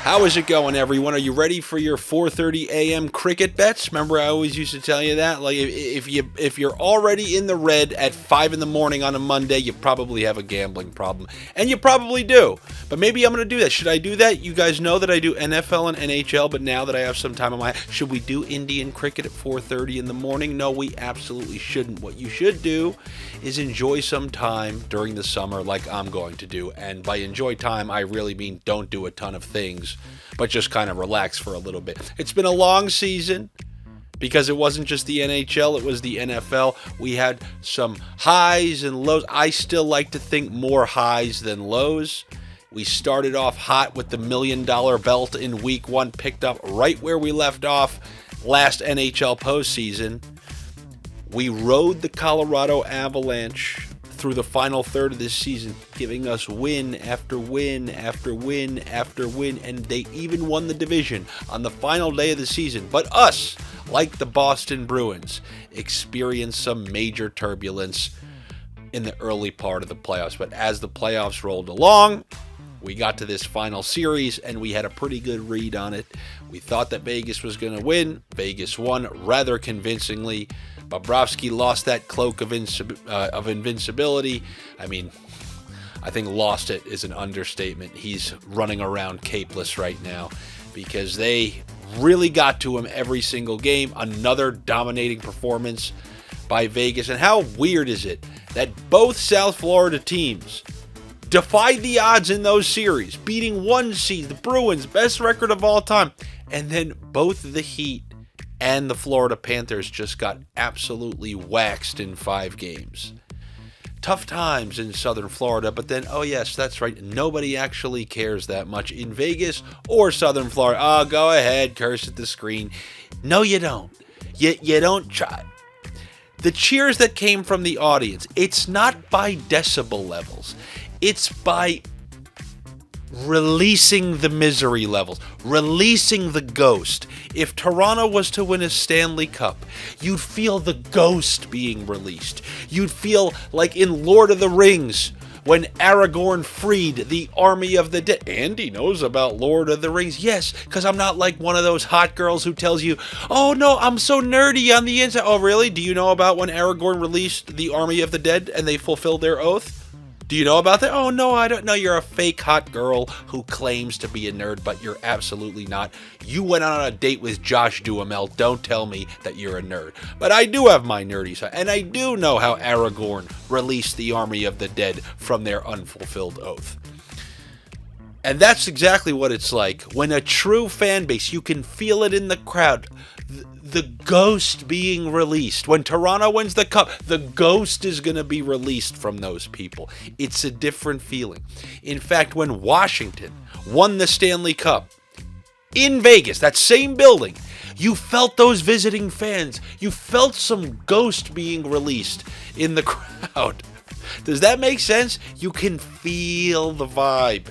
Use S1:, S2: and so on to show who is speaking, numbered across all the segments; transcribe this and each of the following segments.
S1: How is it going, everyone? Are you ready for your 4:30 a.m. cricket bets? Remember, I always used to tell you that. Like, if you're already in the red at 5 in the morning on a Monday, you probably have a gambling problem, and you probably do. But maybe I'm going to do that. Should I do that? You guys know that I do NFL and NHL, but now that I have some time on my, should we do Indian cricket at 4:30 in the morning? No, we absolutely shouldn't. What you should do is enjoy some time during the summer, like I'm going to do. And by enjoy time, I really mean don't do a ton of things, but just kind of relax for a little bit. It's been a long season because it wasn't just the NHL, it was the NFL. We had some highs and lows. I still like to think more highs than lows. We started off hot with the $1 million belt in week one, picked up right where we left off last NHL postseason. We rode the Colorado Avalanche through the final third of this season, giving us win after win after win after win, and they even won the division on the final day of the season. But us, like the Boston Bruins, experienced some major turbulence in the early part of the playoffs. But as the playoffs rolled along, we got to this final series, and we had a pretty good read on it. We thought that Vegas was going to win. Vegas won rather convincingly. Bobrovsky lost that cloak of invincibility. I mean, I think lost it is an understatement. He's running around capeless right now because they really got to him every single game. Another dominating performance by Vegas. And how weird is it that both South Florida teams defied the odds in those series, beating one seed, the Bruins, best record of all time, and then both the Heat and the Florida Panthers just got absolutely waxed in 5 games. Tough times in Southern Florida, but then, oh yes, that's right, nobody actually cares that much in Vegas or Southern Florida. Oh, go ahead, curse at the screen. No, you don't. You don't try. The cheers that came from the audience, it's not by decibel levels. It's by releasing the misery levels, releasing the ghost. If Toronto was to win a Stanley Cup, you'd feel the ghost being released. You'd feel like in Lord of the Rings when Aragorn freed the army of the dead. Andy knows about Lord of the Rings. Yes, because I'm not like one of those hot girls who tells you, oh no, I'm so nerdy on the inside. Oh really? Do you know about when Aragorn released the army of the dead and they fulfilled their oath? Do you know about that? Oh, no, I don't know. You're a fake hot girl who claims to be a nerd, but you're absolutely not. You went on a date with Josh Duhamel. Don't tell me that you're a nerd. But I do have my nerdy side, and I do know how Aragorn released the army of the dead from their unfulfilled oath. And that's exactly what it's like. When a true fan base, you can feel it in the crowd, the ghost being released. When Toronto wins the cup, the ghost is going to be released from those people. It's a different feeling. In fact, when Washington won the Stanley Cup in Vegas, that same building, you felt those visiting fans. You felt some ghost being released in the crowd. Does that make sense? You can feel the vibe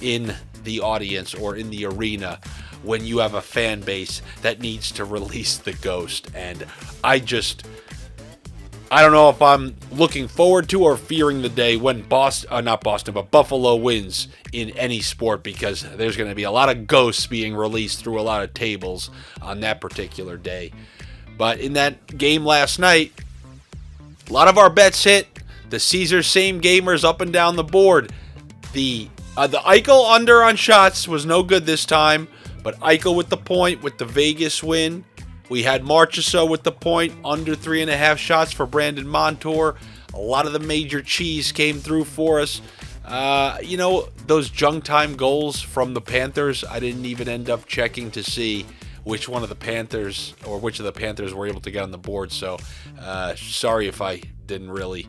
S1: in the audience or in the arena when you have a fan base that needs to release the ghost. And I don't know if I'm looking forward to or fearing the day when Buffalo wins in any sport, because there's going to be a lot of ghosts being released through a lot of tables on that particular day. But in that game last night, a lot of our bets hit. The Caesars same gamers up and down the board. The Eichel under on shots was no good this time, but Eichel with the point with the Vegas win. We had Marchessault with the point, under 3.5 shots for Brandon Montour. A lot of the major cheese came through for us. Those junk time goals from the Panthers, I didn't even end up checking to see which of the Panthers were able to get on the board. So sorry if I didn't really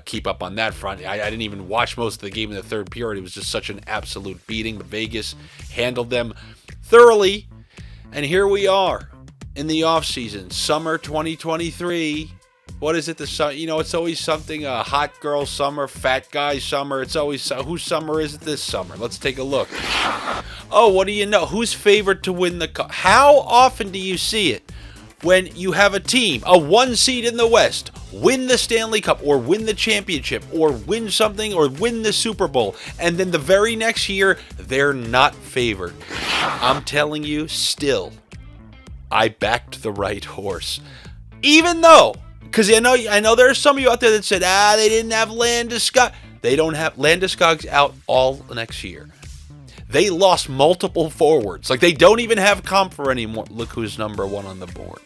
S1: keep up on that front. I didn't even watch most of the game in the third period. It was just such an absolute beating. But Vegas handled them thoroughly. And here we are in the offseason, summer 2023. What is it? It's always something, hot girl summer, fat guy summer. It's always, whose summer is it this summer? Let's take a look. Oh, what do you know? Who's favored to win the cup? How often do you see it when you have a team, a 1 seed in the West, win the Stanley Cup or win the championship or win something or win the Super Bowl, and then the very next year they're not favored. I'm telling you, still, I backed the right horse. Even though, because I know there are some of you out there that said, they didn't have Landeskog. They don't have Landeskog's out all next year. They lost multiple forwards. Like, they don't even have Comfer anymore. Look who's number one on the board.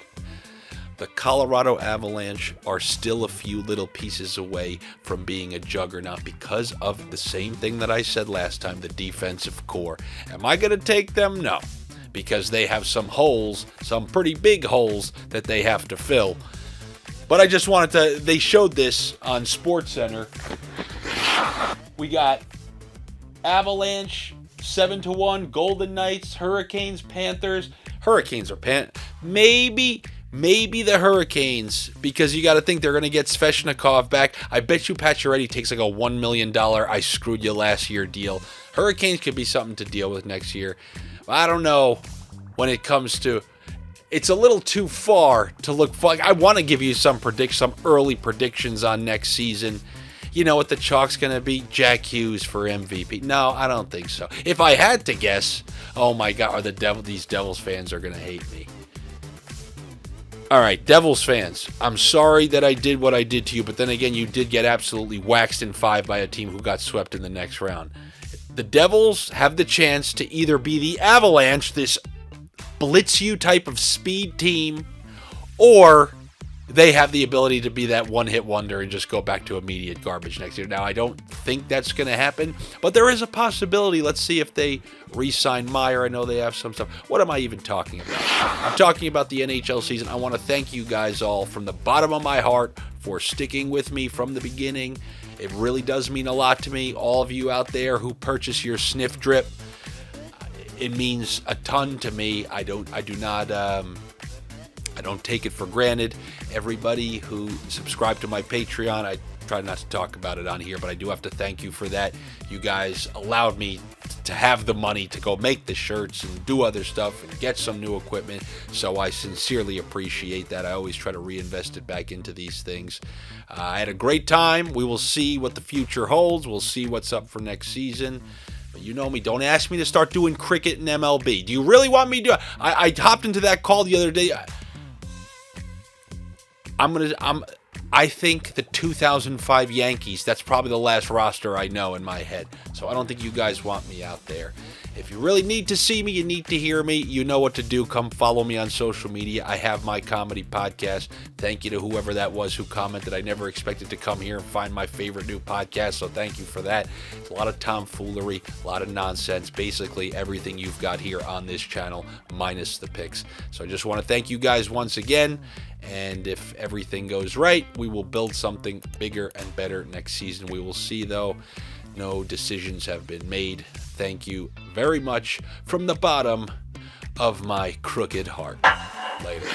S1: The Colorado Avalanche are still a few little pieces away from being a juggernaut because of the same thing that I said last time, the defensive core. Am I going to take them? No, because they have some holes, some pretty big holes that they have to fill. But I just wanted to, they showed this on SportsCenter. We got Avalanche 7-1, Golden Knights, Hurricanes, Panthers. Hurricanes or Maybe the Hurricanes, because you got to think they're going to get Svechnikov back. I bet you Pacioretty takes like a $1 million I screwed you last year deal. Hurricanes could be something to deal with next year. I don't know when it comes to... It's a little too far to look for. I want to give you some early predictions on next season. You know what the chalk's going to be? Jack Hughes for MVP. No, I don't think so. If I had to guess, oh my God, these Devils fans are going to hate me. All right, Devils fans, I'm sorry that I did what I did to you, but then again, you did get absolutely waxed in 5 by a team who got swept in the next round. The Devils have the chance to either be the Avalanche, this blitz you type of speed team, or they have the ability to be that one-hit wonder and just go back to immediate garbage next year. Now, I don't think that's going to happen, but there is a possibility. Let's see if they re-sign Meyer. I know they have some stuff. What am I even talking about? I'm talking about the NHL season. I want to thank you guys all from the bottom of my heart for sticking with me from the beginning. It really does mean a lot to me. All of you out there who purchase your sniff drip, it means a ton to me. I don't take it for granted. Everybody who subscribed to my Patreon, I try not to talk about it on here, but I do have to thank you for that. You guys allowed me to have the money to go make the shirts and do other stuff and get some new equipment, so I sincerely appreciate that. I always try to reinvest it back into these things. I had a great time. We will see what the future holds. We'll see what's up for next season. But you know me, don't ask me to start doing cricket and MLB. Do you really want me to do it? I hopped into that call the other day. I think the 2005 Yankees, that's probably the last roster I know in my head. So I don't think you guys want me out there. If you really need to see me, you need to hear me, you know what to do. Come follow me on social media. I have my comedy podcast. Thank you to whoever that was who commented. I never expected to come here and find my favorite new podcast, so thank you for that. It's a lot of tomfoolery, a lot of nonsense, basically everything you've got here on this channel, minus the picks. So I just want to thank you guys once again. And if everything goes right, we will build something bigger and better next season. We will see, though. No decisions have been made. Thank you very much from the bottom of my crooked heart. Later.